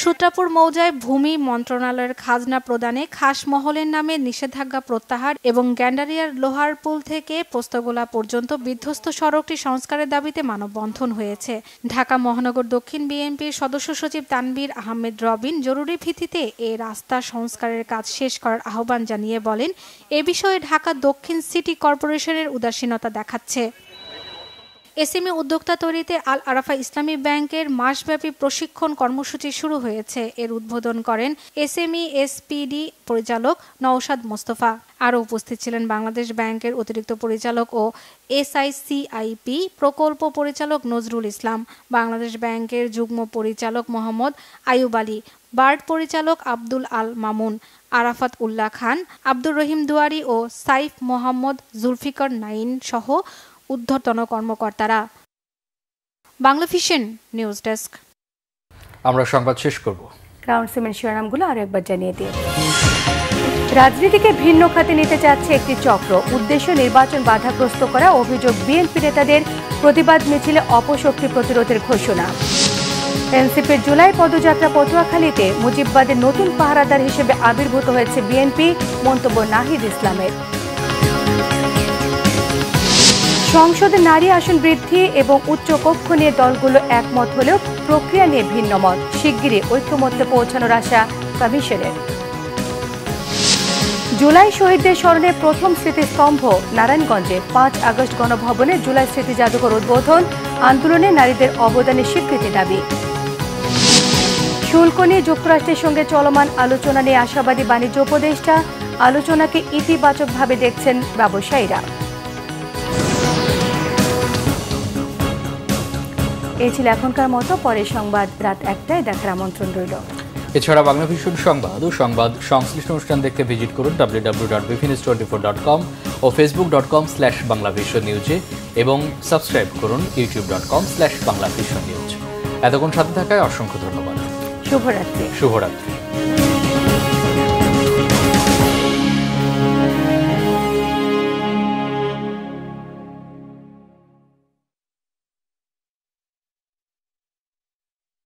সূত্রাপুর মৌজায় ভূমি মন্ত্রণালয়ের খাজনা প্রদানে খাস মহলের নামে নিষেধাজ্ঞা প্রত্যাহার এবং গ্যান্ডারিয়ার লোহারপুল থেকে পোস্তগোলা পর্যন্ত বিধ্বস্ত সড়কটি সংস্কারের দাবিতে মানববন্ধন হয়েছে। ঢাকা মহানগর দক্ষিণ বিএনপির সদস্য সচিব তানভীর আহমেদ রবিন জরুরি ভিত্তিতে এ রাস্তা সংস্কারের কাজ শেষ করার আহ্বান জানিয়ে বলেন, এ বিষয়ে ঢাকা দক্ষিণ সিটি কর্পোরেশনের উদাসীনতা দেখাচ্ছে। এসএমই উদ্যোক্তা তৈরিতে আল আরাফা ইসলামী ব্যাংকের মাসব্যাপী প্রশিক্ষণ কর্মসূচি শুরু হয়েছে। এর উদ্বোধন করেন এসএমই এসপিডি পরিচালক নওশাদ মোস্তফা। আরও উপস্থিত ছিলেন বাংলাদেশ ব্যাংকের অতিরিক্ত পরিচালক ও এসআইসিআইপি প্রকল্প পরিচালক নজরুল ইসলাম, বাংলাদেশ ব্যাংকের যুগ্ম পরিচালক মোহাম্মদ আয়ুব আলী, বার্ড পরিচালক আব্দুল আল মামুন, আরাফাত উল্লাহ খান, আব্দুর রহিম দুয়ারি ও সাইফ মোহাম্মদ জুলফিকার নাইন সহ ঊর্ধ্বতন কর্মকর্তারা। Bangla Vision news desk. আমরা সংবাদ শেষ করব। ক্রাউন সিমেন্ট শিরোনামগুলো আরো একবার জানিয়ে দিই। রাজনীতিকে ভিন্ন খাতে নিতে চাচ্ছে একটি চক্র। উদ্দেশ্য নির্বাচন বাধাগ্রস্ত করা। অভিযোগ বিএনপি নেতাদের। প্রতিবাদ মিছিলে অপশক্তি প্রতিরোধের ঘোষণা। এনসিপির জুলাই পদযাত্রা পটুয়াখালীতে। মুজিববাদের নতুন পাহারাদার হিসেবে আবির্ভূত হয়েছে বিএনপি। মন্তব্য নাহিদ ইসলামের। সংসদে নারী আসন বৃদ্ধি এবং উচ্চ কক্ষ নিয়ে দলগুলো একমত হলেও প্রক্রিয়া নিয়ে ভিন্ন মত। শিগগিরই ঐক্যমত্যে পৌঁছানোর আশা কমিশনের। জুলাই শহীদদের স্মরণে প্রথম স্মৃতিস্তম্ভ নারায়ণগঞ্জে। ৫ আগস্ট গণভবনে জুলাই স্মৃতি জাদুঘর উদ্বোধন। আন্দোলনে নারীদের অবদানের স্বীকৃতি দাবি। শুল্ক নিয়ে যুক্তরাষ্ট্রের সঙ্গে চলমান আলোচনা নিয়ে আশাবাদী বাণিজ্য উপদেষ্টা। আলোচনাকে ইতিবাচকভাবে দেখছেন ব্যবসায়ীরা। এই ছিল এখনকার মতো। পরের সংবাদ রাত ১টায় দেখার আমন্ত্রণ রইল। এছাড়া বাংলা ভিশন সংবাদ ও সংবাদ সংশ্লিষ্ট অনুষ্ঠান দেখতে ভিজিট করুন www.bpnews24.com ও facebook.com/banglavisionnews এবং সাবস্ক্রাইব করুন youtube.com/banglavisionnews। এতক্ষণ সাথে থাকায় অসংখ্য ধন্যবাদ। শুভরাত্রি। শুভরাত্রি।